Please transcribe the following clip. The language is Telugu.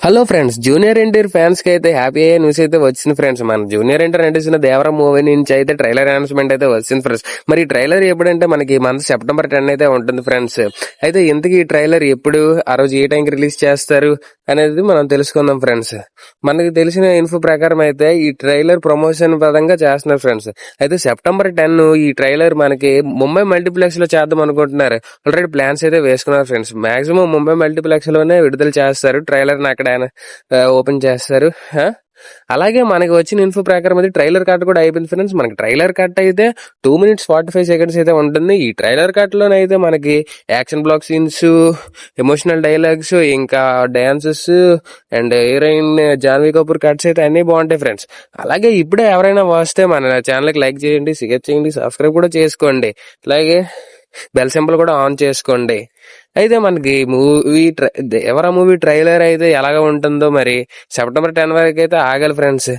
Hello friends, junior NTR fans కి అయితే హ్యాపీ అయ్యే న్యూస్ అయితే వచ్చింది ఫ్రెండ్స్. మన జూనియర్ ఎన్టీఆర్ నటించిన దేవర మూవీ నుంచి అయితే ట్రైలర్ అనౌన్స్మెంట్ అయితే వచ్చింది ఫ్రెండ్స్. మరి ఈ ట్రైలర్ ఎప్పుడంటే మనకి మంత్ సెప్టెంబర్ 10 అయితే ఉంటుంది ఫ్రెండ్స్. అయితే ఇంతకీ ఈ ట్రైలర్ ఎప్పుడు, ఆ రోజు ఏ టైంకి రిలీజ్ చేస్తారు అనేది మనం తెలుసుకుందాం ఫ్రెండ్స్. మనకి తెలిసిన ఇన్ఫో ప్రకారం అయితే ఈ ట్రైలర్ ప్రమోషన్ పరంగా చేస్తున్నారు ఫ్రెండ్స్. అయితే సెప్టెంబర్ 10 ఈ ట్రైలర్ మనకి ముంబై మల్టీప్లెక్స్ లో చేద్దాం అనుకుంటున్నారు. ఆల్రెడీ ప్లాన్స్ అయితే వేసుకున్నారు ఫ్రెండ్స్. మాక్సిమం ముంబై మల్టీప్లెక్స్ లోనే విడుదల చేస్తారు ట్రైలర్ ని, అక్కడ ఓపెన్ చేస్తారు. అలాగే మనకి వచ్చిన ఇన్ఫో ప్రకారం అయితే ట్రైలర్ కట్ కూడా అయిపోయింది ఫ్రెండ్స్. మనకి ట్రైలర్ కట్ అయితే 2 minutes 45 seconds అయితే ఉంటుంది. ఈ ట్రైలర్ కట్ లోనైతే మనకి action block scenes, emotional dialogues, ఇంకా dances and heroine Janhvi Kapoor cuts అయితే అన్ని బాగుంటాయి ఫ్రెండ్స్. అలాగే ఇప్పుడే ఎవరైనా వస్తే మన ఛానల్ కి లైక్ చేయండి, షేర్ చేయండి, సబ్స్క్రైబ్ కూడా చేసుకోండి. అలాగే బెల్ సింబల్ కూడా ఆన్ చేసుకోండి. అయితే మనకి దేవరా మూవీ ట్రైలర్ అయితే ఎలాగ ఉంటుందో మరి సెప్టెంబర్ 10 వరకు అయితే ఆగాలి ఫ్రెండ్స్.